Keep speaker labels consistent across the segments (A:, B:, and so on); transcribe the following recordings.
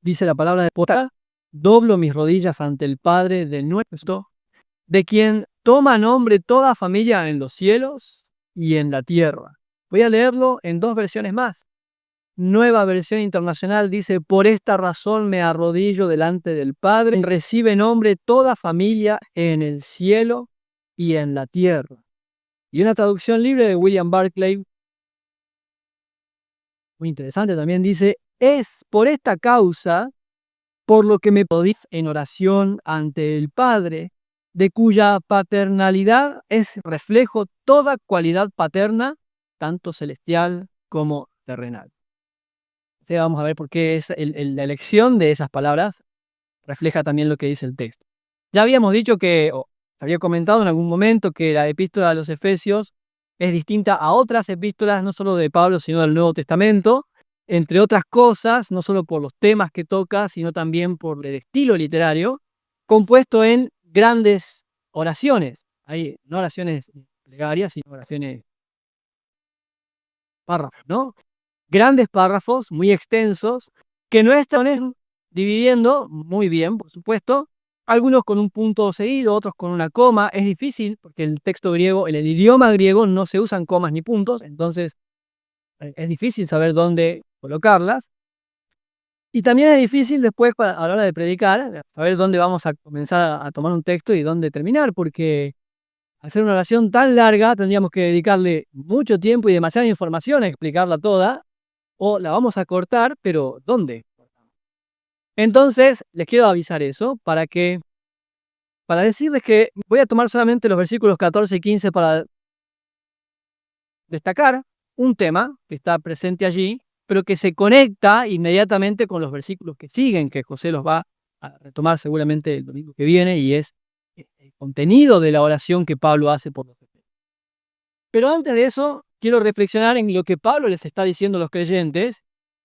A: dice la palabra de Dios, doblo mis rodillas ante el Padre de nuestro, de quien toma nombre toda familia en los cielos y en la tierra. Voy a leerlo en dos versiones más. Nueva versión internacional dice: por esta razón me arrodillo delante del Padre, recibe nombre toda familia en el cielo y en la tierra. Y una traducción libre de William Barclay, muy interesante también, dice: es por esta causa por lo que me podéis en oración ante el Padre, de cuya paternalidad es reflejo toda cualidad paterna, tanto celestial como terrenal. Entonces vamos a ver por qué la elección de esas palabras refleja también lo que dice el texto. Ya habíamos dicho que, o se había comentado en algún momento, que la epístola de los Efesios es distinta a otras epístolas, no solo de Pablo, sino del Nuevo Testamento, entre otras cosas, no solo por los temas que toca, sino también por el estilo literario, compuesto en grandes oraciones. Hay no oraciones plegarias, sino oraciones, párrafos, ¿no? Grandes párrafos, muy extensos, que no están dividiendo muy bien, por supuesto, algunos con un punto seguido, otros con una coma. Es difícil porque el texto griego, en el idioma griego, no se usan comas ni puntos, entonces es difícil saber dónde colocarlas. Y también es difícil después, a la hora de predicar, saber dónde vamos a comenzar a tomar un texto y dónde terminar, porque hacer una oración tan larga tendríamos que dedicarle mucho tiempo y demasiada información a explicarla toda, o la vamos a cortar, pero ¿dónde? Entonces, les quiero avisar eso para decirles que voy a tomar solamente los versículos 14 y 15 para destacar un tema que está presente allí, pero que se conecta inmediatamente con los versículos que siguen, que José los va a retomar seguramente el domingo que viene, y es el contenido de la oración que Pablo hace por los creyentes. Pero antes de eso, quiero reflexionar en lo que Pablo les está diciendo a los creyentes,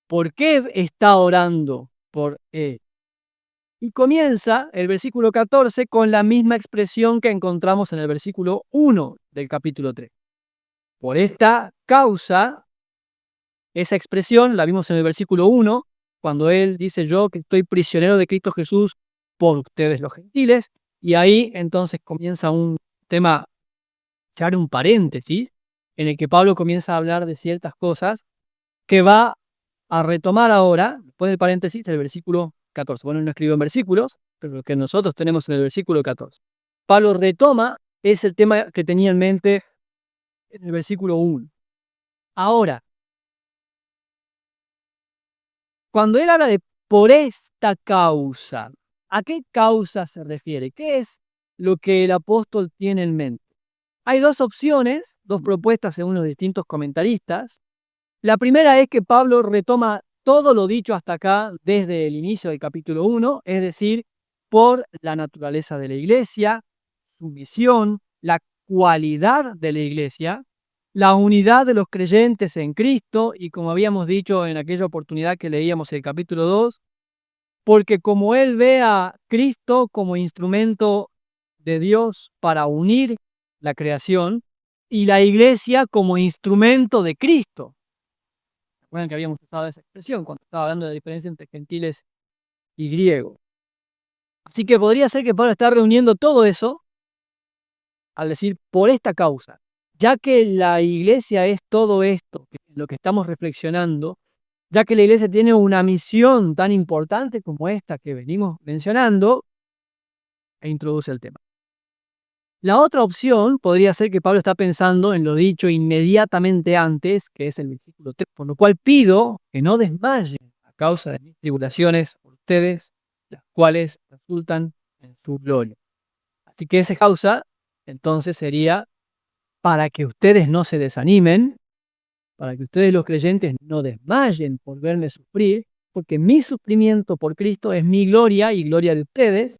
A: por qué está orando por él. Y comienza el versículo 14 con la misma expresión que encontramos en el versículo 1 del capítulo 3. Por esta causa, esa expresión la vimos en el versículo 1, cuando él dice: yo que estoy prisionero de Cristo Jesús por ustedes los gentiles. Y ahí entonces comienza un tema, se abre un paréntesis, en el que Pablo comienza a hablar de ciertas cosas que va a retomar ahora, después del paréntesis, el versículo 14. Bueno, no escribió en versículos, pero lo que nosotros tenemos en el versículo 14. Pablo retoma ese tema que tenía en mente en el versículo 1. Ahora, cuando él habla de por esta causa, ¿a qué causa se refiere? ¿Qué es lo que el apóstol tiene en mente? Hay dos opciones, dos propuestas según los distintos comentaristas. La primera es que Pablo retoma todo lo dicho hasta acá desde el inicio del capítulo 1, es decir, por la naturaleza de la iglesia, su misión, la cualidad de la iglesia, la unidad de los creyentes en Cristo, y como habíamos dicho en aquella oportunidad que leíamos el capítulo 2, porque como él ve a Cristo como instrumento de Dios para unir la creación y la iglesia como instrumento de Cristo. Recuerden que habíamos usado esa expresión cuando estaba hablando de la diferencia entre gentiles y griegos. Así que podría ser que Pablo está reuniendo todo eso al decir por esta causa, ya que la iglesia es todo esto, lo que estamos reflexionando, ya que la iglesia tiene una misión tan importante como esta que venimos mencionando, e introduce el tema. La otra opción podría ser que Pablo está pensando en lo dicho inmediatamente antes, que es el versículo 3, por lo cual pido que no desmayen a causa de mis tribulaciones por ustedes, las cuales resultan en su gloria. Así que esa causa entonces sería para que ustedes no se desanimen, para que ustedes los creyentes no desmayen por verme sufrir, porque mi sufrimiento por Cristo es mi gloria y gloria de ustedes.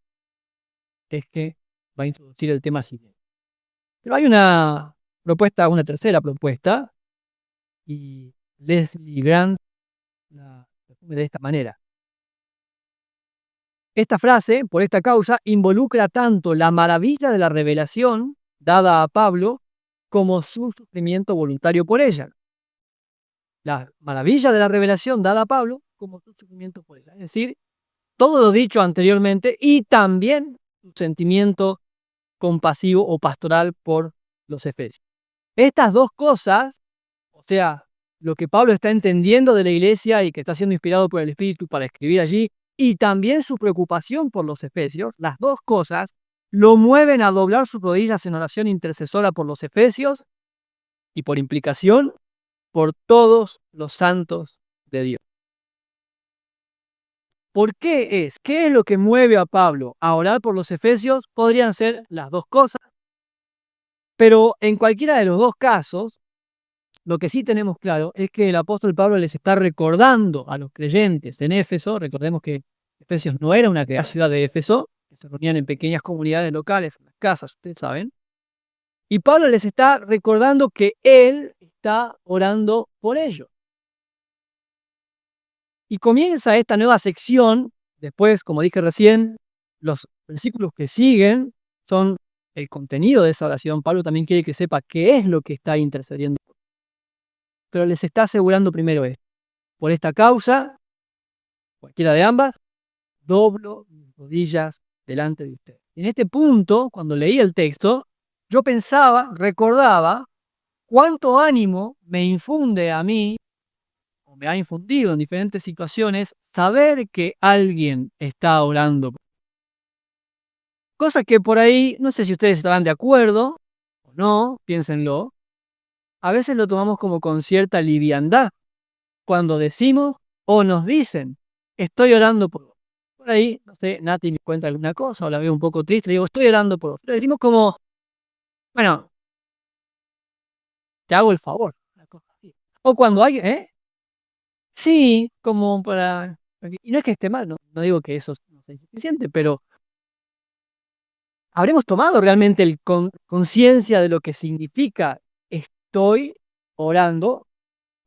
A: Es que va a introducir el tema siguiente. Pero hay una propuesta, una tercera propuesta, y Leslie Grant la resume de esta manera. Esta frase, por esta causa, involucra tanto la maravilla de la revelación dada a Pablo como su sufrimiento voluntario por ella. La maravilla de la revelación dada a Pablo como su sufrimiento por ella. Es decir, todo lo dicho anteriormente y también un sentimiento compasivo o pastoral por los efesios. Estas dos cosas, o sea, lo que Pablo está entendiendo de la iglesia y que está siendo inspirado por el Espíritu para escribir allí, y también su preocupación por los efesios, las dos cosas lo mueven a doblar sus rodillas en oración intercesora por los efesios y por implicación por todos los santos de Dios. ¿Por qué es? ¿Qué es lo que mueve a Pablo a orar por los efesios? Podrían ser las dos cosas, pero en cualquiera de los dos casos, lo que sí tenemos claro es que el apóstol Pablo les está recordando a los creyentes en Éfeso. Recordemos que Efesios no era una ciudad de Éfeso, que se reunían en pequeñas comunidades locales, en las casas, ustedes saben. Y Pablo les está recordando que él está orando por ellos. Y comienza esta nueva sección. Después, como dije recién, los versículos que siguen son el contenido de esa oración. Pablo también quiere que sepa qué es lo que está intercediendo. Pero les está asegurando primero esto. Por esta causa, cualquiera de ambas, doblo mis rodillas delante de ustedes. En este punto, cuando leí el texto, yo pensaba, recordaba, cuánto ánimo me infunde a mí, o me ha infundido en diferentes situaciones, saber que alguien está orando. Cosa que por ahí, no sé si ustedes estarán de acuerdo o no, piénsenlo, a veces lo tomamos como con cierta liviandad cuando decimos o nos dicen, estoy orando por vos. Por ahí, no sé, Nati me cuenta alguna cosa o la veo un poco triste, digo, estoy orando por vos. Pero decimos como, bueno, te hago el favor. Una cosa así. O cuando alguien, sí, como para... Y no es que esté mal, no digo que eso no sea suficiente, pero ¿habremos tomado realmente conciencia de lo que significa estoy orando?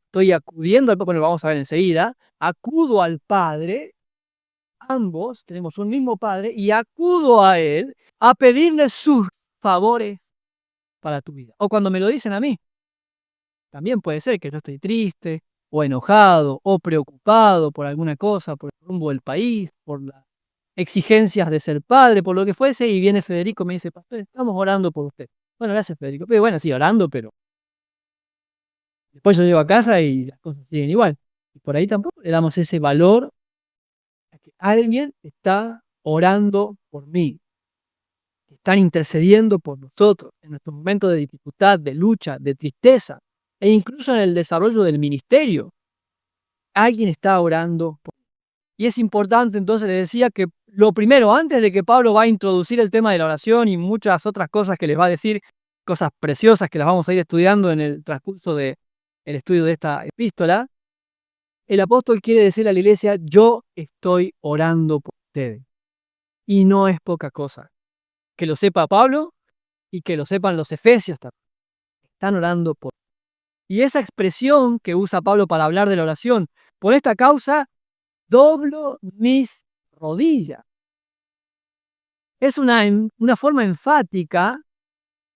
A: Estoy acudiendo al Padre, bueno, lo vamos a ver enseguida, acudo al Padre, ambos tenemos un mismo Padre, y acudo a Él a pedirle sus favores para tu vida. O cuando me lo dicen a mí, también puede ser que yo estoy triste, o enojado, o preocupado por alguna cosa, por el rumbo del país, por las exigencias de ser padre, por lo que fuese, y viene Federico y me dice, pastor, estamos orando por usted. Bueno, gracias Federico, pero bueno, sí, orando, pero después yo llego a casa y las cosas siguen igual. Y por ahí tampoco le damos ese valor a que alguien está orando por mí, que están intercediendo por nosotros en nuestros momentos de dificultad, de lucha, de tristeza, e incluso en el desarrollo del ministerio. Alguien está orando por mí. Y es importante, entonces les decía que lo primero, antes de que Pablo va a introducir el tema de la oración y muchas otras cosas que les va a decir, cosas preciosas que las vamos a ir estudiando en el transcurso del estudio de esta epístola, el apóstol quiere decirle a la iglesia, yo estoy orando por ustedes. Y no es poca cosa. Que lo sepa Pablo y que lo sepan los efesios también. Están orando por. Y esa expresión que usa Pablo para hablar de la oración, por esta causa, doblo mis rodillas. Es una forma enfática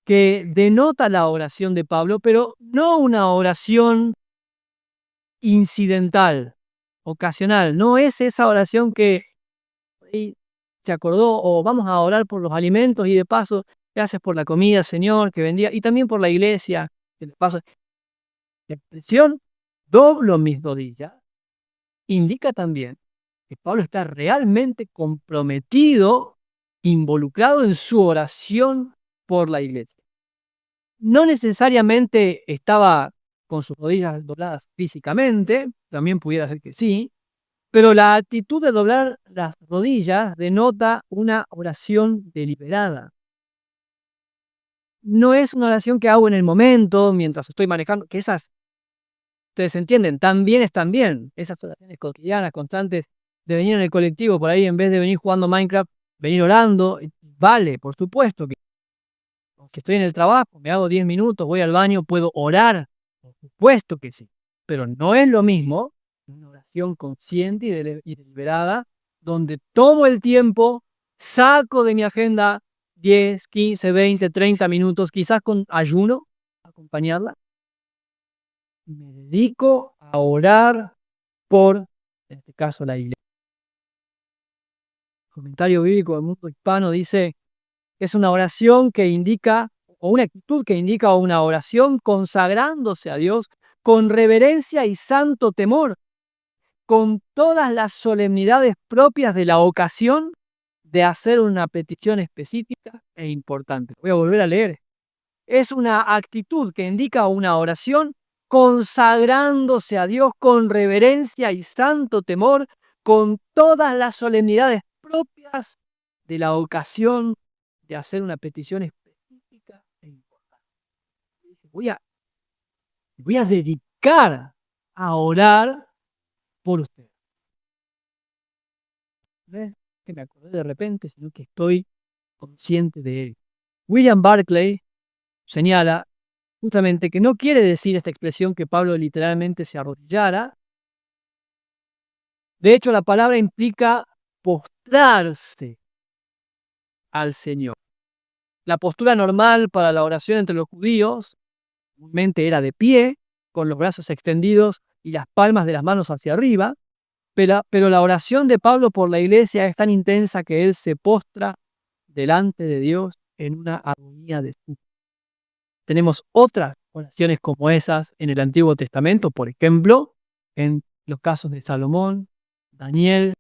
A: que denota la oración de Pablo, pero no una oración incidental, ocasional. No es esa oración que se acordó, o vamos a orar por los alimentos y de paso, gracias por la comida, Señor, que bendiga, y también por la iglesia, que de paso. La expresión doblo mis rodillas indica también que Pablo está realmente comprometido, involucrado en su oración por la iglesia. No necesariamente estaba con sus rodillas dobladas físicamente, también pudiera ser que sí, pero la actitud de doblar las rodillas denota una oración deliberada. No es una oración que hago en el momento, mientras estoy manejando, que esas, ustedes entienden, también están bien. Esas oraciones cotidianas, constantes, de venir en el colectivo por ahí, en vez de venir jugando Minecraft, venir orando, vale, por supuesto que si estoy en el trabajo, me hago 10 minutos, voy al baño, puedo orar, por supuesto que sí, pero no es lo mismo una oración consciente y deliberada, donde tomo el tiempo, saco de mi agenda 10, 15, 20, 30 minutos, quizás con ayuno, acompañarla, me dedico a orar por, en este caso, la iglesia. comentario bíblico del mundo hispano dice que es una oración que indica, o una actitud que indica una oración consagrándose a Dios con reverencia y santo temor, con todas las solemnidades propias de la ocasión de hacer una petición específica e importante. Voy a volver a leer. Es una actitud que indica una oración consagrándose a Dios con reverencia y santo temor, con todas las solemnidades propias de la ocasión de hacer una petición específica e importante. Voy a dedicar a orar por usted. No es que me acordé de repente, sino que estoy consciente de él. William Barclay señala justamente que no quiere decir esta expresión que Pablo literalmente se arrodillara. De hecho, la palabra implica postrarse al Señor. La postura normal para la oración entre los judíos comúnmente era de pie, con los brazos extendidos y las palmas de las manos hacia arriba, pero la oración de Pablo por la iglesia es tan intensa que él se postra delante de Dios en una agonía de súplica. Tenemos otras oraciones como esas en el Antiguo Testamento, por ejemplo, en los casos de Salomón, Daniel,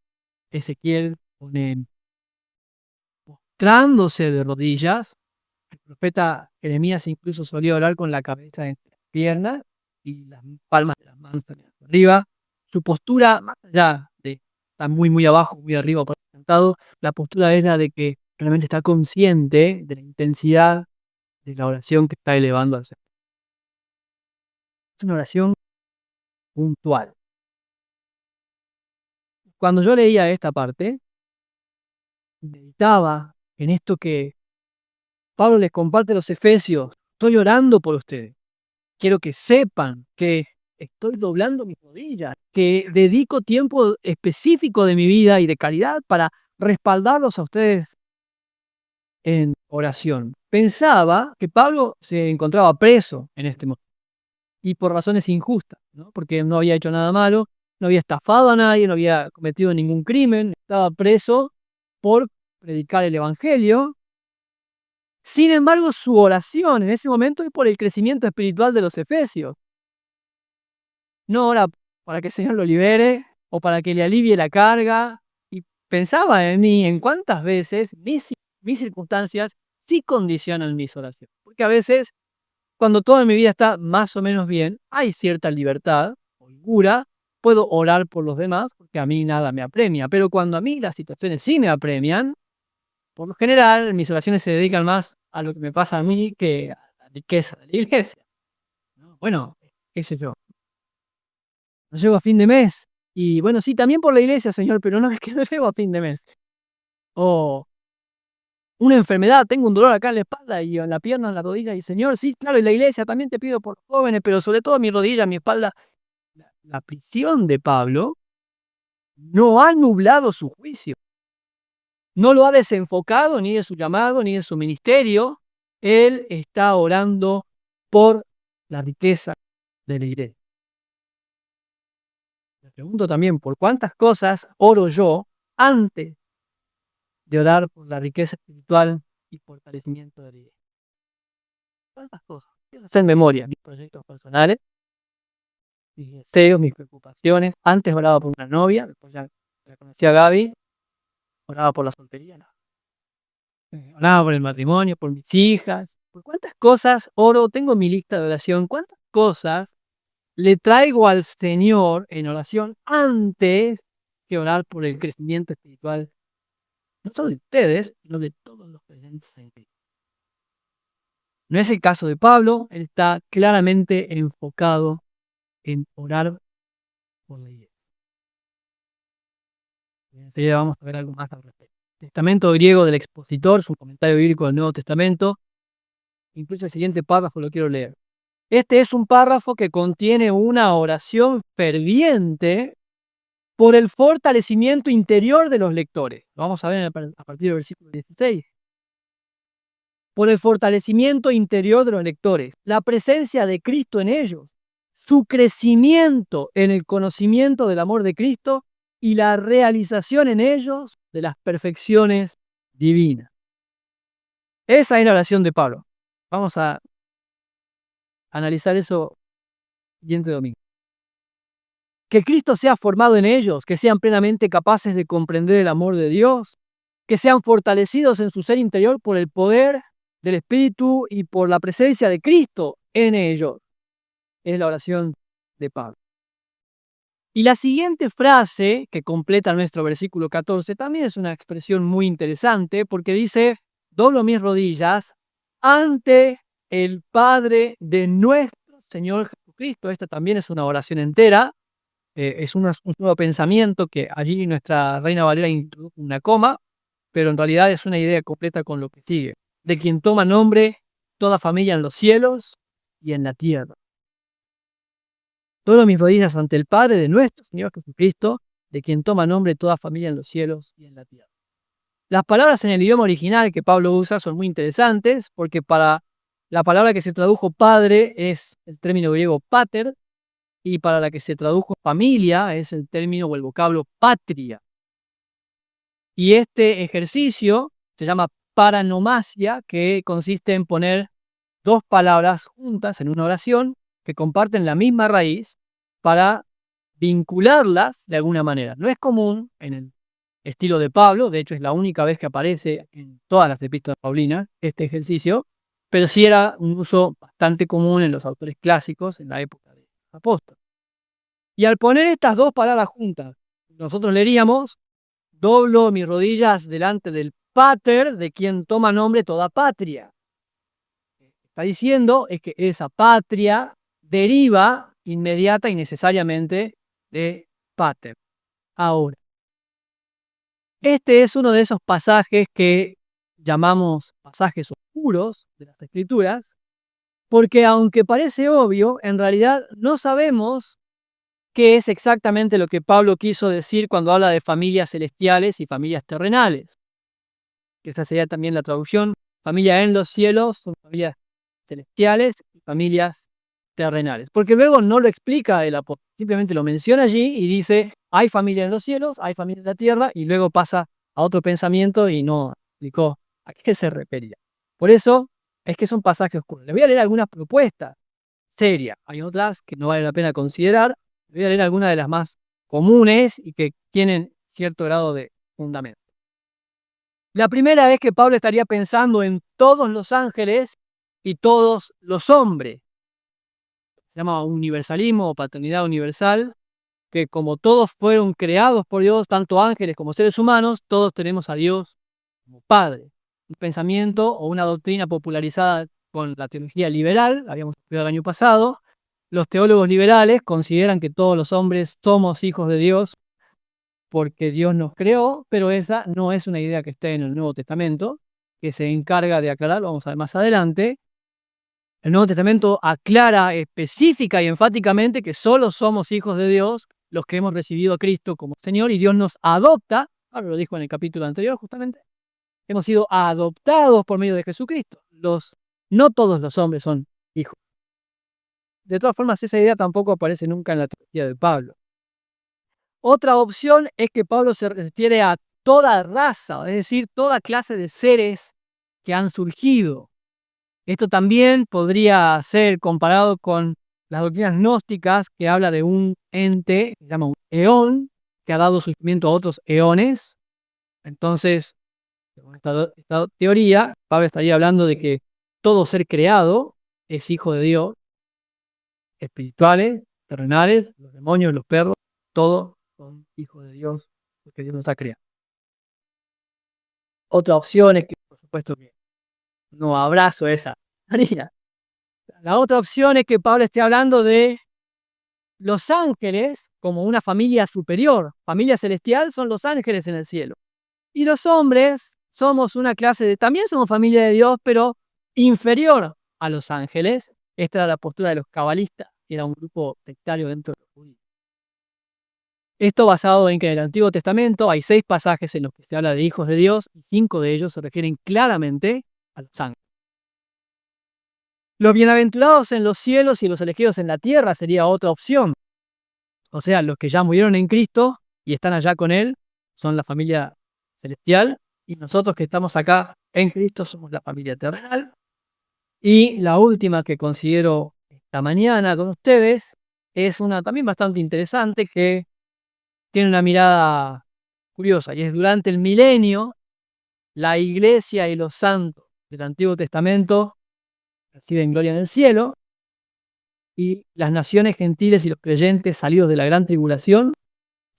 A: Ezequiel, postrándose de rodillas. El profeta Jeremías incluso solía orar con la cabeza entre las piernas y las palmas de las manos hacia arriba. Su postura, más allá de estar muy abajo, muy arriba, sentado, la postura es la de que realmente está consciente de la intensidad de la oración que está elevando al Señor. Es una oración puntual. Cuando yo leía esta parte, meditaba en esto que Pablo les comparte a los efesios. Estoy orando por ustedes. Quiero que sepan que estoy doblando mis rodillas, que dedico tiempo específico de mi vida y de calidad para respaldarlos a ustedes en oración. Pensaba que Pablo se encontraba preso en este momento y por razones injustas, ¿no? Porque no había hecho nada malo, no había estafado a nadie, no había cometido ningún crimen, estaba preso por predicar el evangelio. Sin embargo, su oración en ese momento es por el crecimiento espiritual de los efesios. No ora para que el Señor lo libere o para que le alivie la carga. Y pensaba en mí, en cuántas veces mis circunstancias sí condicionan mis oraciones. Porque a veces, cuando toda mi vida está más o menos bien, hay cierta libertad, holgura, puedo orar por los demás porque a mí nada me apremia. Pero cuando a mí las situaciones sí me apremian, por lo general mis oraciones se dedican más a lo que me pasa a mí que a la riqueza de la iglesia. Bueno, qué sé yo. No llego a fin de mes. Y bueno, sí, también por la iglesia, Señor, pero no es que no llego a fin de mes. O una enfermedad, tengo un dolor acá en la espalda y en la pierna, en la rodilla, y Señor, sí, claro, y la iglesia también te pido por los jóvenes, pero sobre todo mi rodilla, mi espalda. La prisión de Pablo no ha nublado su juicio. No lo ha desenfocado ni de su llamado ni de su ministerio. Él está orando por la riqueza de la iglesia. Me pregunto también por cuántas cosas oro yo antes de orar por la riqueza espiritual y fortalecimiento de la iglesia. ¿Cuántas cosas? Quiero hacer memoria, mis proyectos personales, mis deseos, mis preocupaciones. Antes oraba por una novia, después ya conocí a Gaby, oraba por la soltería, no. Oraba por el matrimonio, por mis hijas. ¿Por cuántas cosas oro? Tengo mi lista de oración. ¿Cuántas cosas le traigo al Señor en oración antes que orar por el crecimiento espiritual? No solo de ustedes, sino de todos los presentes en Cristo. No es el caso de Pablo, él está claramente enfocado en orar por la iglesia. Enseguida vamos a ver algo más al respecto. Testamento griego del expositor, su comentario bíblico del Nuevo Testamento, incluso el siguiente párrafo lo quiero leer. Este es un párrafo que contiene una oración ferviente por el fortalecimiento interior de los lectores. Lo vamos a ver a partir del versículo 16. Por el fortalecimiento interior de los lectores, la presencia de Cristo en ellos, su crecimiento en el conocimiento del amor de Cristo y la realización en ellos de las perfecciones divinas. Esa es la oración de Pablo. Vamos a analizar eso siguiente domingo. Que Cristo sea formado en ellos, que sean plenamente capaces de comprender el amor de Dios, que sean fortalecidos en su ser interior por el poder del Espíritu y por la presencia de Cristo en ellos. Es la oración de Pablo. Y la siguiente frase que completa nuestro versículo 14 también es una expresión muy interesante porque dice: doblo mis rodillas ante el Padre de nuestro Señor Jesucristo. Esta también es una oración entera. Es un nuevo pensamiento que allí nuestra Reina Valera introdujo una coma, pero en realidad es una idea completa con lo que sigue. De quien toma nombre toda familia en los cielos y en la tierra. Doblo mis rodillas ante el Padre de nuestro Señor Jesucristo, de quien toma nombre toda familia en los cielos y en la tierra. Las palabras en el idioma original que Pablo usa son muy interesantes porque para la palabra que se tradujo padre es el término griego pater, y para la que se tradujo familia es el término o el vocablo patria. Y este ejercicio se llama paranomasia, que consiste en poner dos palabras juntas en una oración que comparten la misma raíz para vincularlas de alguna manera. No es común en el estilo de Pablo, de hecho es la única vez que aparece en todas las epístolas paulinas este ejercicio, pero sí era un uso bastante común en los autores clásicos en la época de los apóstoles. Y al poner estas dos palabras juntas, nosotros leeríamos: doblo mis rodillas delante del Pater, de quien toma nombre toda patria. Lo que está diciendo es que esa patria deriva inmediata y necesariamente de Pater. Ahora, este es uno de esos pasajes que llamamos pasajes oscuros de las Escrituras, porque aunque parece obvio, en realidad no sabemos qué es exactamente lo que Pablo quiso decir cuando habla de familias celestiales y familias terrenales. Esa sería también la traducción: familia en los cielos, son familias celestiales y familias terrenales. Porque luego no lo explica el apóstol, simplemente lo menciona allí y dice: hay familia en los cielos, hay familia en la tierra, y luego pasa a otro pensamiento y no explicó a qué se refería. Por eso es que son pasajes oscuros. Les voy a leer algunas propuestas serias. Hay otras que no vale la pena considerar. Voy a leer algunas de las más comunes y que tienen cierto grado de fundamento. La primera es que Pablo estaría pensando en todos los ángeles y todos los hombres. Se llama universalismo o paternidad universal, que como todos fueron creados por Dios, tanto ángeles como seres humanos, todos tenemos a Dios como Padre. Un pensamiento o una doctrina popularizada con la teología liberal, habíamos estudiado el año pasado. Los teólogos liberales consideran que todos los hombres somos hijos de Dios porque Dios nos creó, pero esa no es una idea que esté en el Nuevo Testamento, que se encarga de aclarar, lo vamos a ver más adelante. El Nuevo Testamento aclara específica y enfáticamente que solo somos hijos de Dios los que hemos recibido a Cristo como Señor, y Dios nos adopta. Ahora lo dijo en el capítulo anterior justamente. Hemos sido adoptados por medio de Jesucristo. No todos los hombres son hijos. De todas formas, esa idea tampoco aparece nunca en la teología de Pablo. Otra opción es que Pablo se refiere a toda raza, es decir, toda clase de seres que han surgido. Esto también podría ser comparado con las doctrinas gnósticas, que habla de un ente, que se llama un eón, que ha dado surgimiento a otros eones. Entonces, con esta teoría, Pablo estaría hablando de que todo ser creado es hijo de Dios, espirituales, terrenales, los demonios, los perros, todos son hijos de Dios, porque Dios nos ha creado. Otra opción es que, por supuesto, que no abrazo esa teoría. La otra opción es que Pablo esté hablando de los ángeles como una familia superior. Familia celestial son los ángeles en el cielo. Y los hombres somos una clase también somos familia de Dios, pero inferior a los ángeles. Esta era la postura de los cabalistas, que era un grupo sectario dentro de los judíos. Esto basado en que en el Antiguo Testamento hay 6 pasajes en los que se habla de hijos de Dios y 5 de ellos se refieren claramente a los ángeles. Los bienaventurados en los cielos y los elegidos en la tierra sería otra opción. O sea, los que ya murieron en Cristo y están allá con Él son la familia celestial, y nosotros que estamos acá en Cristo somos la familia terrenal. Y la última que considero esta mañana con ustedes es una también bastante interesante que tiene una mirada curiosa, y es: durante el milenio, la iglesia y los santos del Antiguo Testamento reciben gloria en el cielo, y las naciones gentiles y los creyentes salidos de la gran tribulación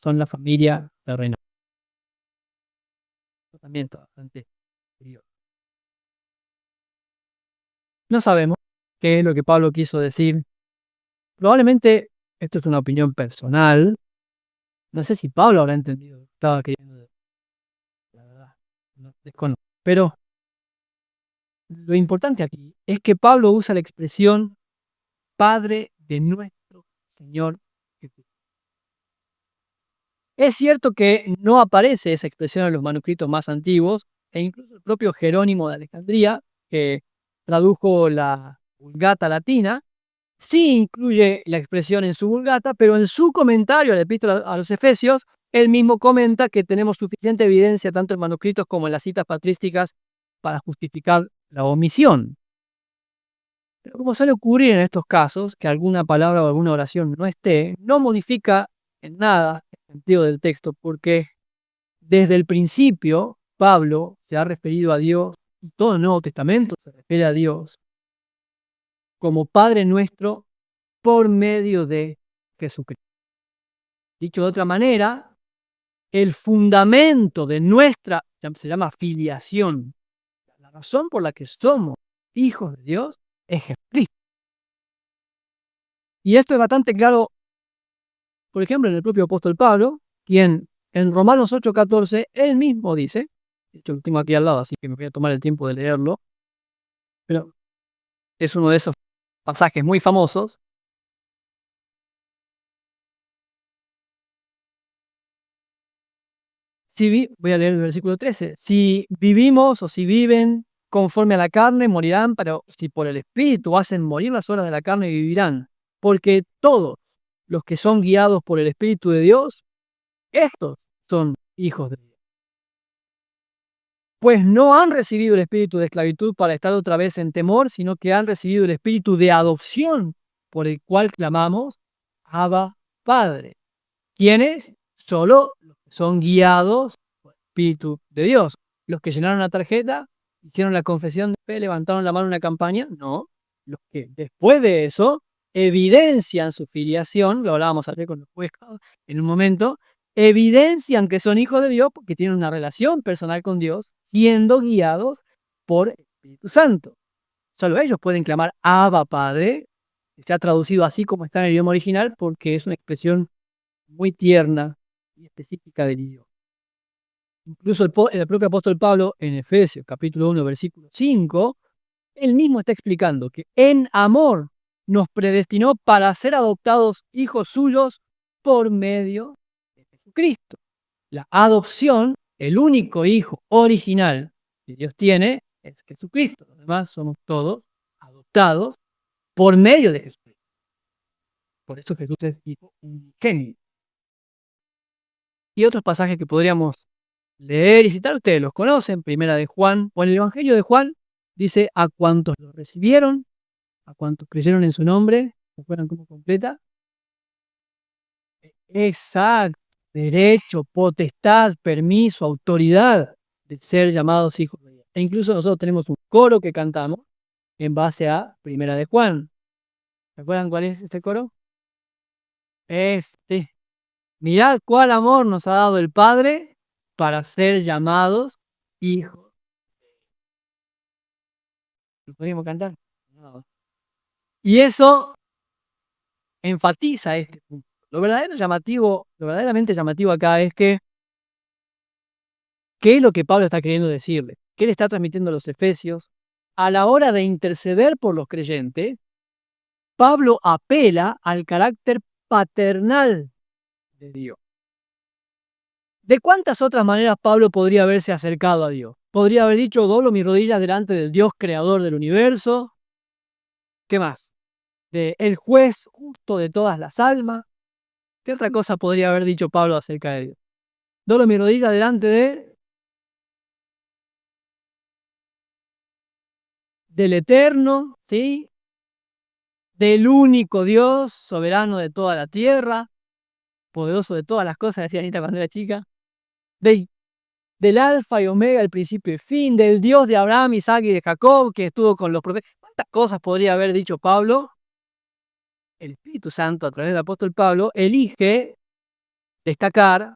A: son la familia terrenal. Esto también está bastante curioso. No sabemos qué es lo que Pablo quiso decir. Probablemente esto es una opinión personal. No sé si Pablo habrá entendido lo que estaba queriendo decir. La verdad, no desconozco. Pero lo importante aquí es que Pablo usa la expresión Padre de nuestro Señor Jesús. Es cierto que no aparece esa expresión en los manuscritos más antiguos, e incluso el propio Jerónimo de Alejandría, que tradujo la Vulgata latina, sí incluye la expresión en su Vulgata, pero en su comentario a la Epístola a los Efesios, él mismo comenta que tenemos suficiente evidencia tanto en manuscritos como en las citas patrísticas para justificar la omisión. Pero como suele ocurrir en estos casos, que alguna palabra o alguna oración no esté, no modifica en nada el sentido del texto, porque desde el principio Pablo se ha referido a Dios, y todo el Nuevo Testamento se refiere a Dios como Padre nuestro por medio de Jesucristo. Dicho de otra manera, el fundamento de nuestra, se llama filiación, la razón por la que somos hijos de Dios es Jesucristo. Y esto es bastante claro, por ejemplo, en el propio apóstol Pablo, quien en Romanos 8:14, él mismo dice, de hecho lo tengo aquí al lado, así que me voy a tomar el tiempo de leerlo, pero es uno de esos pasajes muy famosos. Voy a leer el versículo 13. Si vivimos o si viven conforme a la carne, morirán, pero si por el Espíritu hacen morir las obras de la carne, vivirán. Porque todos los que son guiados por el Espíritu de Dios, estos son hijos de Dios. Pues no han recibido el espíritu de esclavitud para estar otra vez en temor, sino que han recibido el espíritu de adopción, por el cual clamamos, Abba, Padre. ¿Quiénes? Solo los que son guiados por el Espíritu de Dios. Los que llenaron la tarjeta, hicieron la confesión de fe, levantaron la mano en una campaña, no. Los que después de eso evidencian su filiación, lo hablábamos ayer con los jueces en un momento, evidencian que son hijos de Dios porque tienen una relación personal con Dios, siendo guiados por el Espíritu Santo. Solo ellos pueden clamar Abba, Padre, que se ha traducido así como está en el idioma original, porque es una expresión muy tierna y específica del idioma. Incluso el propio apóstol Pablo, en Efesios capítulo 1, versículo 5, él mismo está explicando que en amor nos predestinó para ser adoptados hijos suyos por medio de Jesucristo. La adopción, el único hijo original que Dios tiene es Jesucristo. Los demás somos todos adoptados por medio de Jesucristo. Por eso Jesús es hijo unigénito. Y otros pasajes que podríamos leer y citar, ustedes los conocen, Primera de Juan, o en el Evangelio de Juan, dice: a cuantos lo recibieron, a cuantos creyeron en su nombre, ¿se acuerdan cómo completa? Exacto, derecho, potestad, permiso, autoridad de ser llamados hijos de Dios. E incluso nosotros tenemos un coro que cantamos en base a Primera de Juan. ¿Se acuerdan cuál es este coro? Este. Mirad cuál amor nos ha dado el Padre para ser llamados hijos. ¿Lo podríamos cantar? No. Y eso enfatiza este punto. Lo verdaderamente llamativo acá es que, ¿qué es lo que Pablo está queriendo decirle? ¿Qué le está transmitiendo a los efesios? A la hora de interceder por los creyentes, Pablo apela al carácter paternal de Dios. ¿De cuántas otras maneras Pablo podría haberse acercado a Dios? Podría haber dicho: doblo mis rodillas delante del Dios creador del universo. ¿Qué más? De el juez justo de todas las almas. ¿Qué otra cosa podría haber dicho Pablo acerca de Dios? Doblo mi rodilla delante del Eterno, ¿sí? Del único Dios, soberano de toda la tierra, poderoso de todas las cosas, decía Anita cuando era chica, del, del Alfa y Omega, el principio y fin, del Dios de Abraham, Isaac y de Jacob, que estuvo con los profetas. ¿Cuántas cosas podría haber dicho Pablo? El Espíritu Santo, a través del apóstol Pablo, elige destacar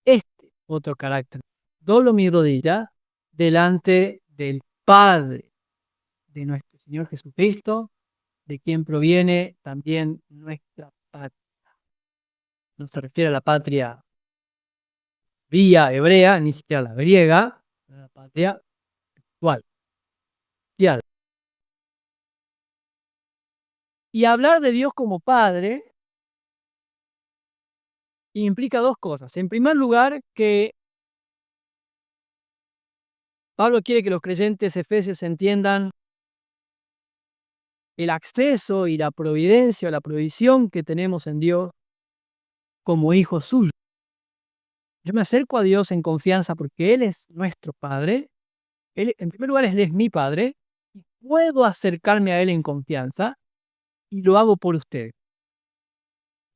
A: este otro carácter. Doblo mi rodilla delante del Padre de nuestro Señor Jesucristo, de quien proviene también nuestra patria. No se refiere a la patria vía hebrea, ni siquiera a la griega, a la patria actual. Y hablar de Dios como Padre implica dos cosas. En primer lugar, que Pablo quiere que los creyentes efesios entiendan el acceso y la providencia o la provisión que tenemos en Dios como hijos suyos. Yo me acerco a Dios en confianza porque Él es nuestro Padre. Él, en primer lugar, Él es mi Padre. Y puedo acercarme a Él en confianza y lo hago por ustedes.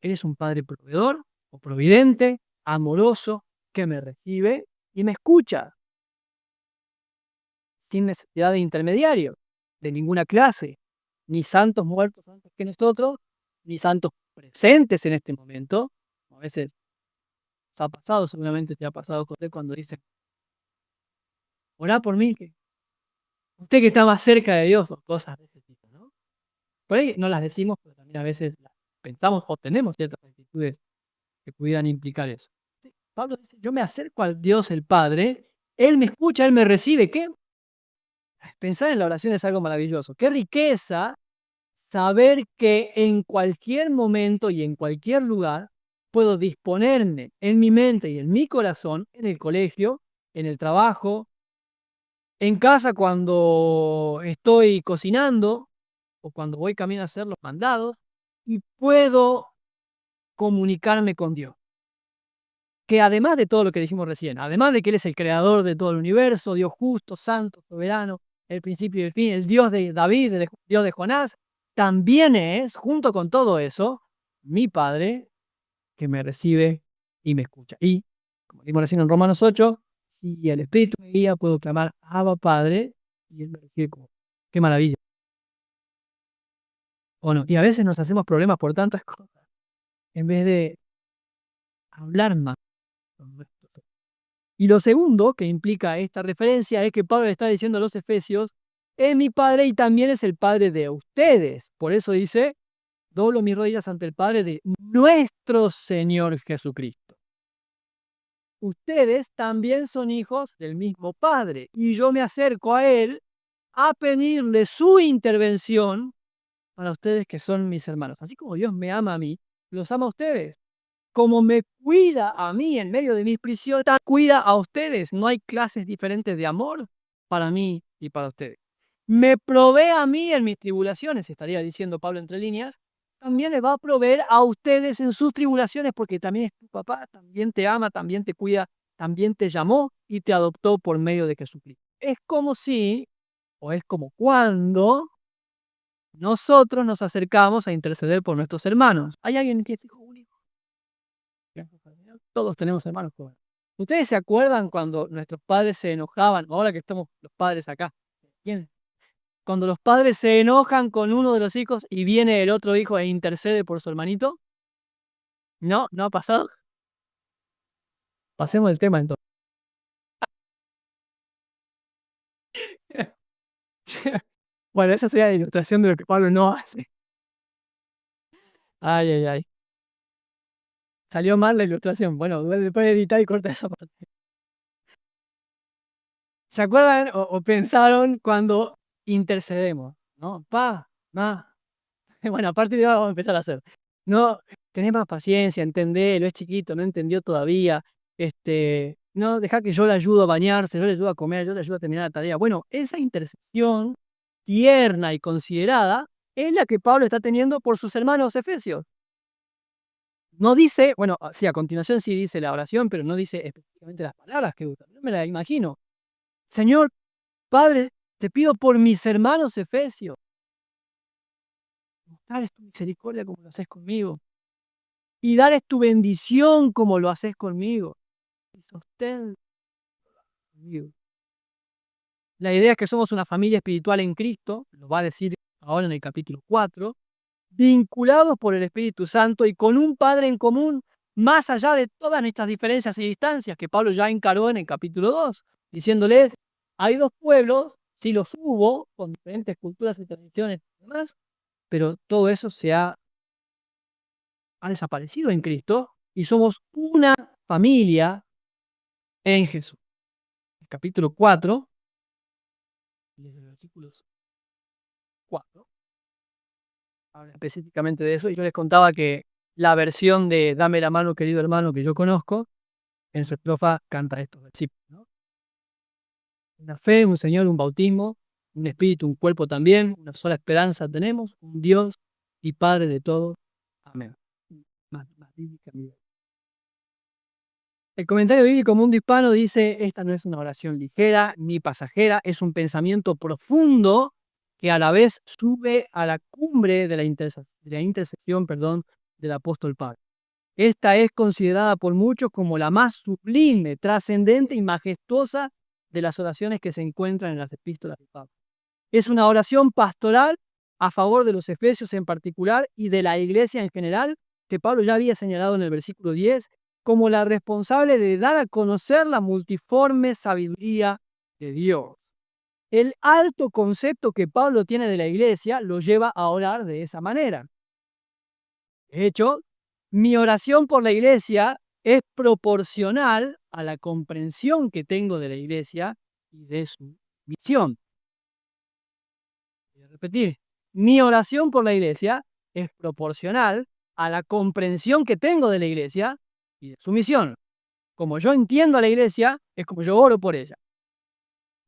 A: Él es un Padre proveedor o providente, amoroso, que me recibe y me escucha sin necesidad de intermediario, de ninguna clase, ni santos muertos antes que nosotros, ni santos presentes en este momento. A veces ha pasado, seguramente te ha pasado, José, cuando dice, orá por mí, que usted que está más cerca de Dios, o cosas de ese tipo, ¿no? Por ahí no las decimos, pero también a veces las pensamos o tenemos ciertas actitudes que pudieran implicar eso. Sí, Pablo dice, yo me acerco al Dios el Padre, Él me escucha, Él me recibe. ¿Qué? Pensar en la oración es algo maravilloso. Qué riqueza saber que en cualquier momento y en cualquier lugar puedo disponerme en mi mente y en mi corazón, en el colegio, en el trabajo, en casa cuando estoy cocinando o cuando voy camino a hacer los mandados, y puedo comunicarme con Dios. Que además de todo lo que dijimos recién, además de que Él es el creador de todo el universo, Dios justo, santo, soberano, el principio y el fin, el Dios de David, el Dios de Jonás, también es, junto con todo eso, mi Padre que me recibe y me escucha. Y, como dijimos recién en Romanos 8, si el Espíritu me guía, puedo clamar Abba Padre y Él me recibe como, qué maravilla. ¿O no? Y a veces nos hacemos problemas por tantas cosas, en vez de hablar más con nuestros. Y lo segundo que implica esta referencia es que Pablo le está diciendo a los efesios, es mi Padre y también es el Padre de ustedes. Por eso dice, doblo mis rodillas ante el Padre de nuestro Señor Jesucristo. Ustedes también son hijos del mismo Padre y yo me acerco a Él a pedirle su intervención para ustedes que son mis hermanos. Así como Dios me ama a mí, los ama a ustedes. Como me cuida a mí en medio de mis prisiones, cuida a ustedes. No hay clases diferentes de amor para mí y para ustedes. Me provee a mí en mis tribulaciones, estaría diciendo Pablo entre líneas. También le va a proveer a ustedes en sus tribulaciones porque también es tu papá, también te ama, también te cuida, también te llamó y te adoptó por medio de Jesucristo. Es como si, o es como cuando nosotros nos acercamos a interceder por nuestros hermanos. ¿Hay alguien que es hijo único? Todos tenemos hermanos jóvenes. ¿Ustedes se acuerdan cuando nuestros padres se enojaban? Ahora que estamos los padres acá. ¿Quién? Cuando los padres se enojan con uno de los hijos y viene el otro hijo e intercede por su hermanito. ¿No? ¿No ha pasado? Pasemos el tema entonces. Bueno, esa sería la ilustración de lo que Pablo no hace. Ay, ay, ay. Salió mal la ilustración. Bueno, después de editar y corta esa parte. ¿Se acuerdan o pensaron cuando intercedemos? ¿No? Pa, ma. Bueno, a partir de ahora vamos a empezar a hacer. No, tenés más paciencia, entendelo, es chiquito, no entendió todavía. No, deja que yo le ayudo a bañarse, yo le ayudo a comer, yo le ayudo a terminar la tarea. Bueno, esa intercesión tierna y considerada es la que Pablo está teniendo por sus hermanos efesios. No dice, bueno, sí, a continuación sí dice la oración, pero no dice específicamente las palabras que usa. No me la imagino. Señor, Padre, te pido por mis hermanos efesios, mostrarles tu misericordia como lo haces conmigo, y darles tu bendición como lo haces conmigo, y sostén conmigo. La idea es que somos una familia espiritual en Cristo, lo va a decir ahora en el capítulo 4, vinculados por el Espíritu Santo y con un Padre en común, más allá de todas nuestras diferencias y distancias que Pablo ya encaró en el capítulo 2, diciéndoles, hay dos pueblos, sí los hubo, con diferentes culturas y tradiciones y demás, pero todo eso ha desaparecido en Cristo y somos una familia en Jesús. El capítulo 4, desde los versículos 4, habla específicamente de eso, y yo les contaba que la versión de Dame la mano, querido hermano, que yo conozco, en su estrofa canta estos versículos, ¿no? Una fe, un Señor, un bautismo, un espíritu, un cuerpo también, una sola esperanza tenemos, un Dios y Padre de todos. Amén. Más bíblica, mi vida. El comentario bíblico Mundo Hispano dice, esta no es una oración ligera ni pasajera, es un pensamiento profundo que a la vez sube a la cumbre de la intersección, del apóstol Pablo. Esta es considerada por muchos como la más sublime, trascendente y majestuosa de las oraciones que se encuentran en las epístolas de Pablo. Es una oración pastoral a favor de los efesios en particular y de la iglesia en general, que Pablo ya había señalado en el versículo 10, como la responsable de dar a conocer la multiforme sabiduría de Dios. El alto concepto que Pablo tiene de la iglesia lo lleva a orar de esa manera. De hecho, mi oración por la iglesia es proporcional a la comprensión que tengo de la iglesia y de su misión. Voy a repetir, mi oración por la iglesia es proporcional a la comprensión que tengo de la iglesia y de su misión. Como yo entiendo a la iglesia, es como yo oro por ella.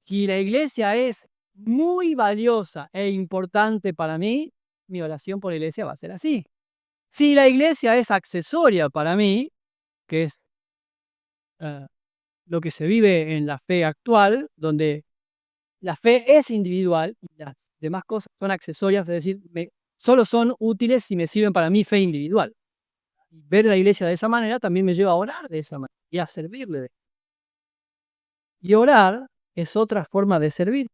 A: Si la iglesia es muy valiosa e importante para mí, mi oración por la iglesia va a ser así. Si la iglesia es accesoria para mí, que es eh, lo que se vive en la fe actual, donde la fe es individual y las demás cosas son accesorias, es decir, solo son útiles si me sirven para mi fe individual. Ver la iglesia de esa manera también me lleva a orar de esa manera y a servirle. Y orar es otra forma de servir.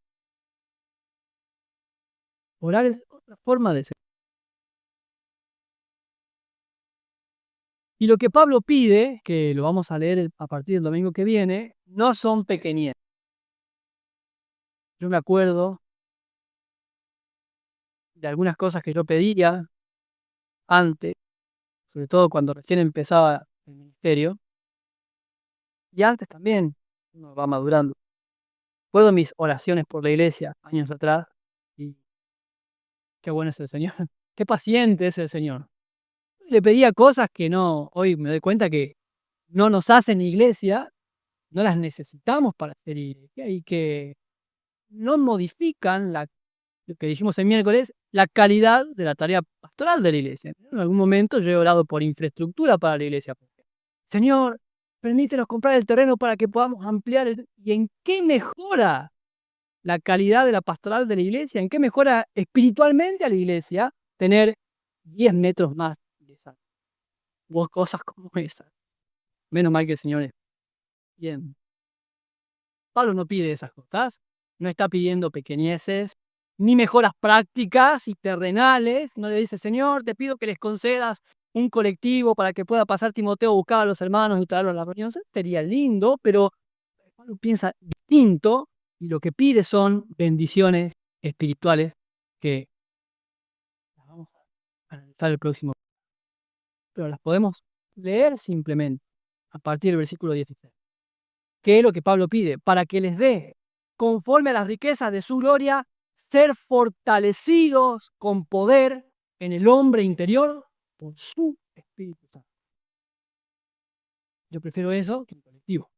A: Orar es otra forma de servir. Y lo que Pablo pide, que lo vamos a leer a partir del domingo que viene, no son pequeñeces. Yo me acuerdo de algunas cosas que yo pedía antes, sobre todo cuando recién empezaba el ministerio, y antes también uno va madurando. Puedo mis oraciones por la iglesia años atrás, y qué bueno es el Señor, qué paciente es el Señor. Le pedía cosas que no, hoy me doy cuenta que no nos hacen iglesia, no las necesitamos para ser iglesia, y que no modifican lo que dijimos el miércoles, la calidad de la tarea pastoral de la iglesia. En algún momento yo he orado por infraestructura para la iglesia. Señor, permítenos comprar el terreno para que podamos ampliar. ¿Y en qué mejora la calidad de la pastoral de la iglesia? ¿En qué mejora espiritualmente a la iglesia tener 10 metros más de esas? O cosas como esas. Menos mal que el Señor es bien. Pablo no pide esas cosas, no está pidiendo pequeñeces, ni mejoras prácticas y terrenales. No le dice, Señor, te pido que les concedas un colectivo para que pueda pasar Timoteo a buscar a los hermanos y traerlos a la reunión. Eso sería lindo, pero Pablo piensa distinto y lo que pide son bendiciones espirituales que las vamos a analizar el próximo. Pero las podemos leer simplemente a partir del versículo 16. ¿Qué es lo que Pablo pide? Para que les dé, conforme a las riquezas de su gloria, ser fortalecidos con poder en el hombre interior por su Espíritu Santo. Yo prefiero eso que un colectivo.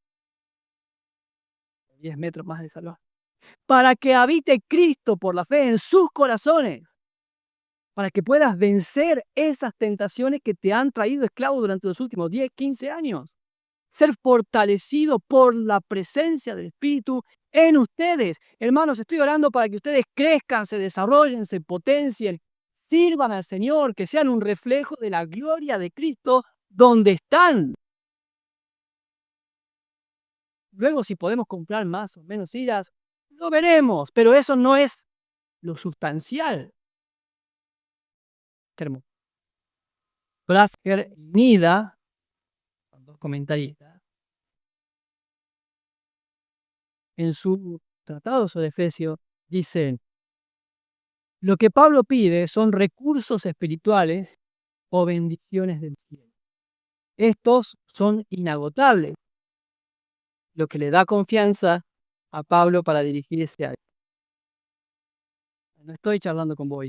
A: 10 metros más de salvación. Para que habite Cristo por la fe en sus corazones. para que puedas vencer esas tentaciones que te han traído esclavo durante los últimos 10, 15 años. Ser fortalecido por la presencia del Espíritu en ustedes. Hermanos, estoy orando para que ustedes crezcan, se desarrollen, se potencien, sirvan al Señor, que sean un reflejo de la gloria de Cristo donde están. Luego, si podemos comprar más o menos sillas, lo veremos, pero eso no es lo sustancial. Brasker y Nida, dos comentaristas, en su tratado sobre Efesios, dicen: lo que Pablo pide son recursos espirituales o bendiciones del cielo. Estos son inagotables, lo que le da confianza a Pablo para dirigirse a él. No estoy charlando con vos.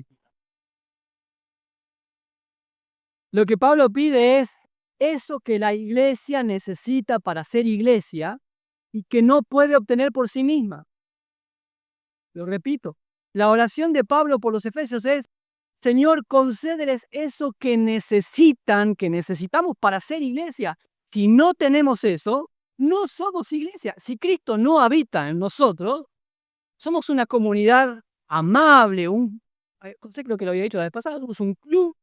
A: Lo que Pablo pide es eso que la iglesia necesita para ser iglesia y que no puede obtener por sí misma. Lo repito, la oración de Pablo por los efesios es: Señor, concédeles eso que necesitan, que necesitamos para ser iglesia. Si no tenemos eso, no somos iglesia. Si Cristo no habita en nosotros, somos una comunidad amable, José creo que lo había dicho la vez pasada, somos un club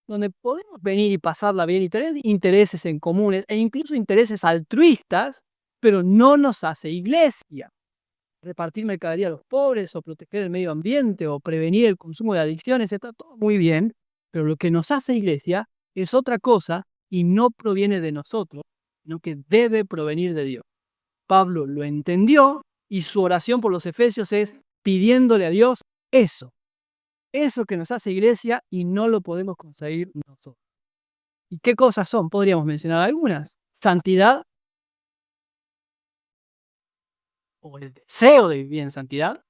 A: donde podemos venir y pasarla bien y tener intereses en comunes e incluso intereses altruistas, pero no nos hace iglesia. Repartir mercadería a los pobres o proteger el medio ambiente o prevenir el consumo de adicciones, está todo muy bien, pero lo que nos hace iglesia es otra cosa y no proviene de nosotros, sino que debe provenir de Dios. Pablo lo entendió y su oración por los efesios es pidiéndole a Dios eso que nos hace iglesia y no lo podemos conseguir nosotros. ¿Y qué cosas son? Podríamos mencionar algunas. Santidad, o el deseo de vivir en santidad.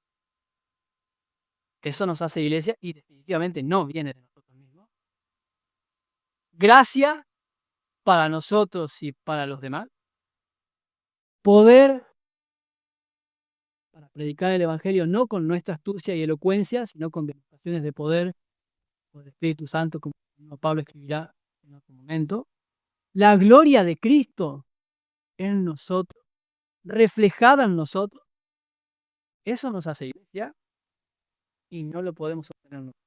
A: Eso nos hace iglesia y definitivamente no viene de nosotros mismos. Gracia para nosotros y para los demás. Poder para predicar el Evangelio no con nuestra astucia y elocuencia, sino con demostraciones de poder por el Espíritu Santo, como Pablo escribirá en otro momento. La gloria de Cristo en nosotros, reflejada en nosotros. Eso nos hace iglesia y no lo podemos obtener nosotros.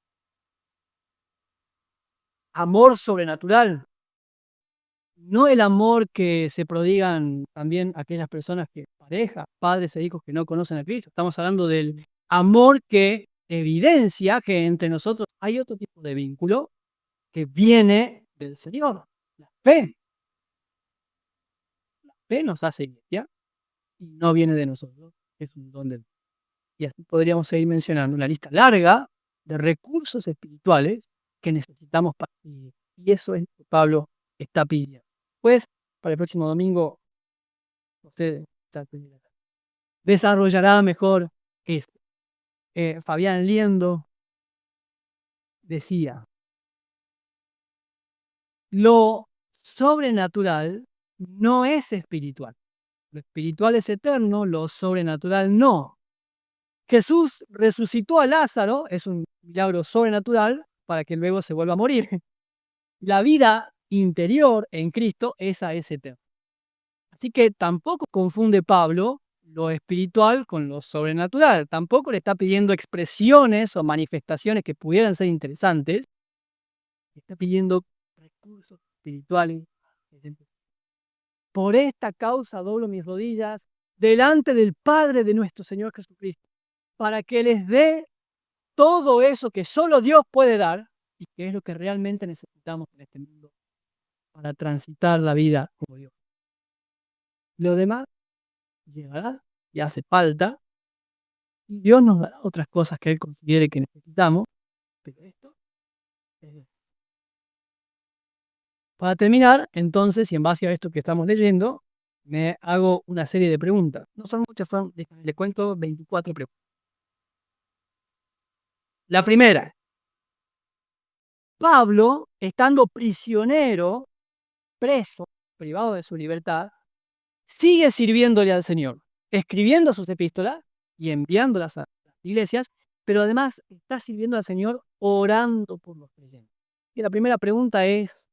A: Amor sobrenatural. No el amor que se prodigan también aquellas personas que, parejas, padres e hijos que no conocen a Cristo. Estamos hablando del amor que evidencia que entre nosotros hay otro tipo de vínculo que viene del Señor. La fe. La fe nos hace iglesia y no viene de nosotros. Es un don de Dios. Y así podríamos seguir mencionando una lista larga de recursos espirituales que necesitamos para vivir. Y eso es lo que Pablo está pidiendo. Pues, para el próximo domingo, usted desarrollará mejor esto. Fabián Liendo decía: lo sobrenatural no es espiritual. Lo espiritual es eterno, lo sobrenatural no. Jesús resucitó a Lázaro, es un milagro sobrenatural para que luego se vuelva a morir. La vida interior en Cristo, esa es eterna. Así que tampoco confunde Pablo lo espiritual con lo sobrenatural. Tampoco le está pidiendo expresiones o manifestaciones que pudieran ser interesantes. Está pidiendo recursos espirituales. Por esta causa doblo mis rodillas delante del Padre de nuestro Señor Jesucristo, para que les dé todo eso que solo Dios puede dar y que es lo que realmente necesitamos en este mundo para transitar la vida como Dios. Lo demás llegará y hace falta, y Dios nos dará otras cosas que Él considere que necesitamos, pero esto es Dios. Para terminar, entonces, y en base a esto que estamos leyendo, me hago una serie de preguntas. No son muchas, le cuento 24 preguntas. La primera: Pablo, estando prisionero, preso, privado de su libertad, sigue sirviéndole al Señor, escribiendo sus epístolas y enviándolas a las iglesias, pero además está sirviendo al Señor orando por los creyentes. Y la primera pregunta es,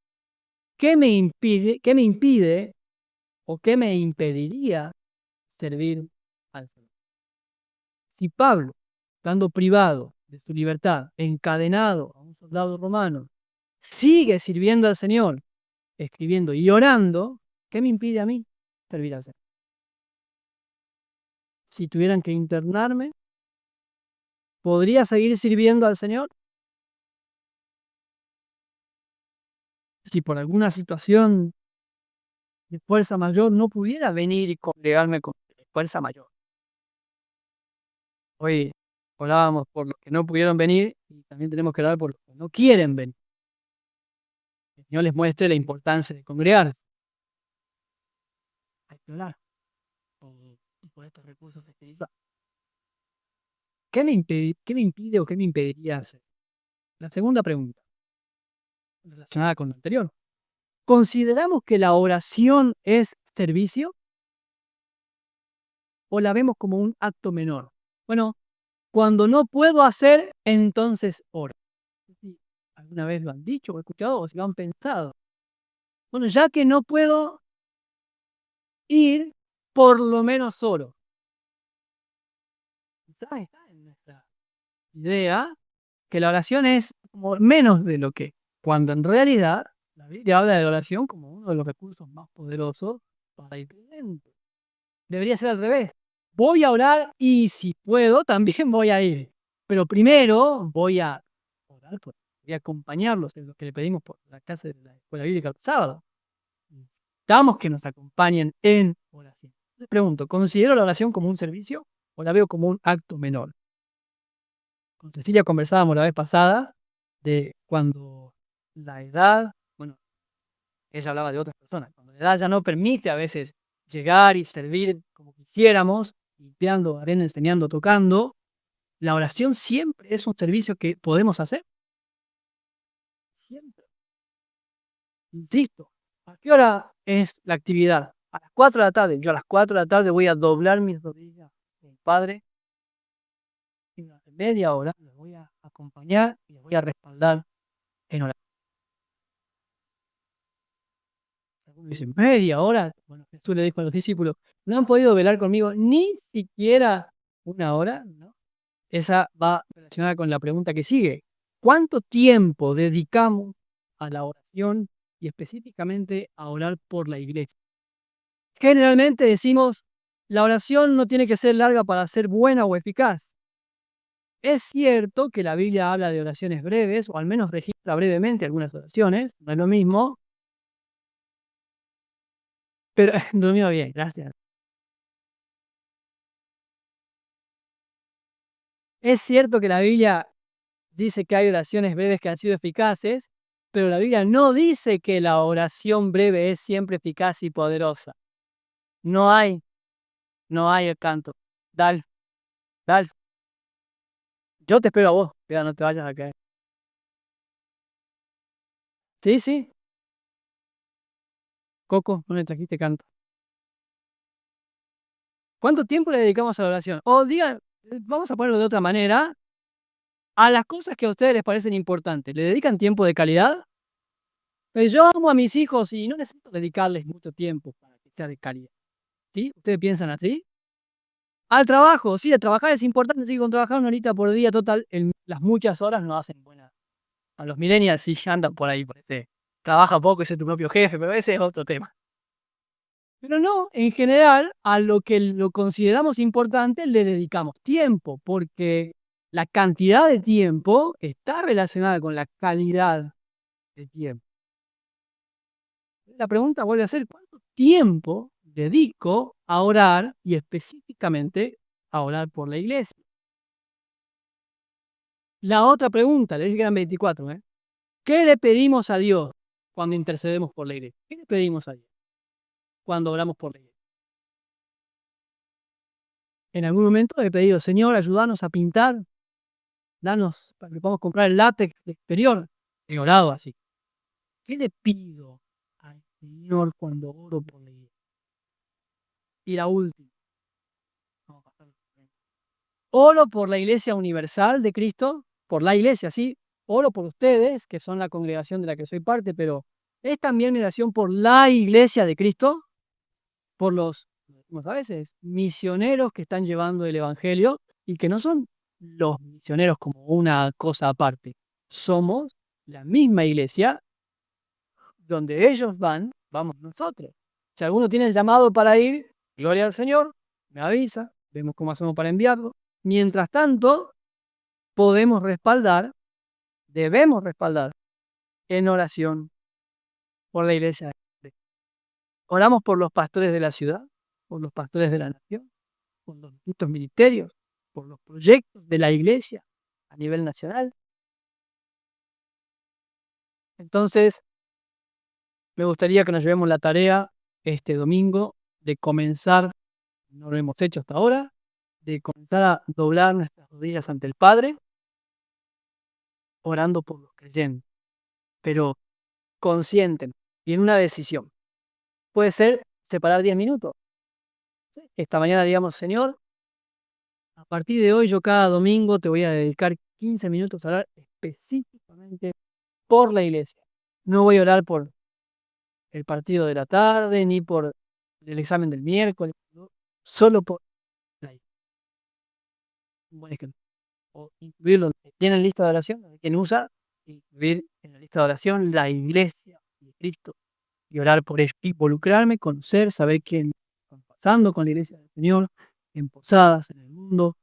A: ¿qué me impide o qué me impediría servir al Señor? Si Pablo, estando privado de su libertad, encadenado a un soldado romano, sigue sirviendo al Señor, escribiendo y orando, ¿qué me impide a mí servir al Señor? Si tuvieran que internarme, ¿podría seguir sirviendo al Señor? Si por alguna situación de fuerza mayor no pudiera venir y congregarme con fuerza mayor. Hoy orábamos por los que no pudieron venir y también tenemos que orar por los que no quieren venir. Que el Señor les muestre la importancia de congregarse. Hay que orar por estos recursos espirituales. ¿Qué me impide o qué me impediría hacer? La segunda pregunta, relacionada con lo anterior. ¿Consideramos que la oración es servicio o la vemos como un acto menor? Bueno, cuando no puedo hacer, entonces oro. Si alguna vez lo han dicho o escuchado o si lo han pensado. Bueno, ya que no puedo ir, por lo menos oro. Quizás está en nuestra idea que la oración es como menos de lo que, cuando en realidad la Biblia habla de la oración como uno de los recursos más poderosos para ir creyendo. Debería ser al revés. Voy a orar y si puedo, también voy a ir. Pero primero voy a orar, voy a acompañarlos en lo que le pedimos por la clase de la escuela bíblica el sábado. Necesitamos que nos acompañen en oración. Les pregunto, ¿considero la oración como un servicio o la veo como un acto menor? Con Cecilia conversábamos la vez pasada de cuando la edad, bueno, ella hablaba de otras personas, cuando la edad ya no permite a veces llegar y servir como quisiéramos, limpiando, arena, enseñando, tocando, la oración siempre es un servicio que podemos hacer. Siempre. Insisto, ¿a qué hora es la actividad? A las 4 de la tarde. Yo a las 4 de la tarde voy a doblar mis rodillas con el Padre y durante media hora los voy a acompañar y los voy a respaldar en oración. Algunos dicen, ¿media hora? Bueno, Jesús le dijo a los discípulos, no han podido velar conmigo ni siquiera una hora, ¿no? Esa va relacionada con la pregunta que sigue. ¿Cuánto tiempo dedicamos a la oración y específicamente a orar por la iglesia? Generalmente decimos, la oración no tiene que ser larga para ser buena o eficaz. Es cierto que la Biblia habla de oraciones breves, o al menos registra brevemente algunas oraciones, no es lo mismo, pero durmió bien, gracias. Es cierto que la Biblia dice que hay oraciones breves que han sido eficaces, pero la Biblia no dice que la oración breve es siempre eficaz y poderosa. No hay, no hay el canto. Dale, dale. Yo te espero a vos, ya no te vayas a caer. Sí, sí, Coco, no le trajiste canto. ¿Cuánto tiempo le dedicamos a la oración? O diga, vamos a ponerlo de otra manera, a las cosas que a ustedes les parecen importantes, ¿le dedican tiempo de calidad? Pues yo amo a mis hijos y no necesito dedicarles mucho tiempo para que sea de calidad. ¿Sí? ¿Ustedes piensan así? Al trabajo, sí, el trabajar es importante, sí, con trabajar una horita por día, total, las muchas horas no hacen buena. A los millennials sí andan por ahí, parece. Trabaja poco, ese es tu propio jefe, pero ese es otro tema. Pero no, en general, a lo que lo consideramos importante le dedicamos tiempo, porque la cantidad de tiempo está relacionada con la calidad de tiempo. La pregunta vuelve a ser, ¿cuánto tiempo dedico a orar y específicamente a orar por la iglesia? La otra pregunta, le dije que eran 24, ¿eh? ¿Qué le pedimos a Dios cuando intercedemos por la iglesia? ¿Qué le pedimos a Dios cuando oramos por la iglesia? En algún momento he pedido, Señor, ayúdanos a pintar, danos para que podamos comprar el látex exterior. He orado así. ¿Qué le pido al Señor cuando oro por la iglesia? Y la última. Vamos a pasar. oro por la Iglesia Universal de Cristo, por la Iglesia, sí, oro por ustedes, que son la congregación de la que soy parte, pero es también mi oración por la Iglesia de Cristo, por los, como a veces, misioneros que están llevando el Evangelio y que no son los misioneros como una cosa aparte. Somos la misma iglesia, donde ellos van, vamos nosotros. Si alguno tiene el llamado para ir, gloria al Señor, me avisa, vemos cómo hacemos para enviarlo. Mientras tanto, podemos respaldar, debemos respaldar en oración por la iglesia. Oramos por los pastores de la ciudad, por los pastores de la nación, por los distintos ministerios, por los proyectos de la iglesia a nivel nacional. Entonces, me gustaría que nos llevemos la tarea este domingo de comenzar, no lo hemos hecho hasta ahora, de comenzar a doblar nuestras rodillas ante el Padre, orando por los creyentes, pero conscientes y en una decisión. Puede ser separar 10 minutos. Esta mañana digamos, Señor, a partir de hoy yo cada domingo te voy a dedicar 15 minutos a orar específicamente por la iglesia. No voy a orar por el partido de la tarde, ni por el examen del miércoles, ¿no? Solo por la iglesia. Un buen ejemplo. O incluirlo, tienen lista de oración, quien usa, incluir en la lista de oración la iglesia de Cristo y orar por ellos. Involucrarme, conocer, saber quién está pasando con la iglesia del Señor, en posadas, en el mundo,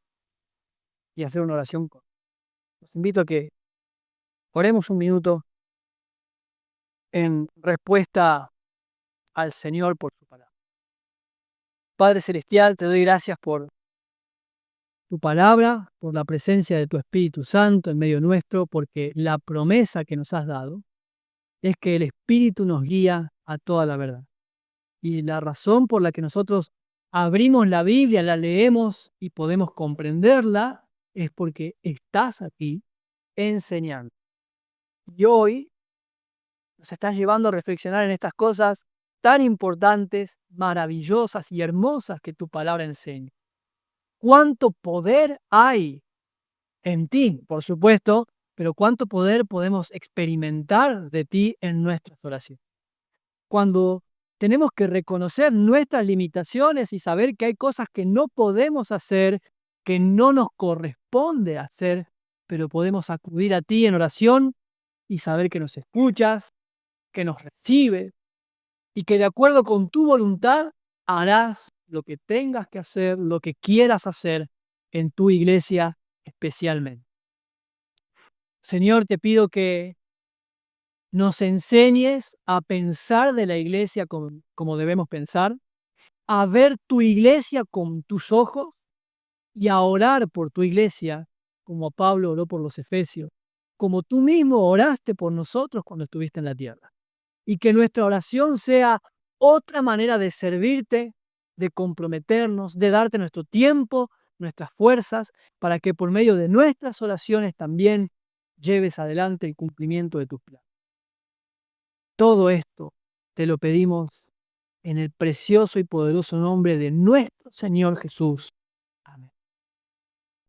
A: y hacer una oración. Los invito a que oremos un minuto en respuesta al Señor por su palabra. Padre Celestial, te doy gracias por tu palabra, por la presencia de tu Espíritu Santo en medio nuestro, porque la promesa que nos has dado es que el Espíritu nos guía a toda la verdad. Y la razón por la que nosotros abrimos la Biblia, la leemos y podemos comprenderla, es porque estás aquí enseñando. Y hoy nos estás llevando a reflexionar en estas cosas tan importantes, maravillosas y hermosas que tu palabra enseña. ¿Cuánto poder hay en ti, por supuesto, pero cuánto poder podemos experimentar de ti en nuestras oraciones? Cuando tenemos que reconocer nuestras limitaciones y saber que hay cosas que no podemos hacer, que no nos corresponde hacer, pero podemos acudir a ti en oración y saber que nos escuchas, que nos recibes y que de acuerdo con tu voluntad harás lo que tengas que hacer, lo que quieras hacer en tu iglesia especialmente. Señor, te pido que nos enseñes a pensar de la iglesia como debemos pensar, a ver tu iglesia con tus ojos y a orar por tu iglesia como Pablo oró por los Efesios, como tú mismo oraste por nosotros cuando estuviste en la tierra. Y que nuestra oración sea otra manera de servirte, de comprometernos, de darte nuestro tiempo, nuestras fuerzas, para que por medio de nuestras oraciones también lleves adelante el cumplimiento de tus planes. Todo esto te lo pedimos en el precioso y poderoso nombre de nuestro Señor Jesús.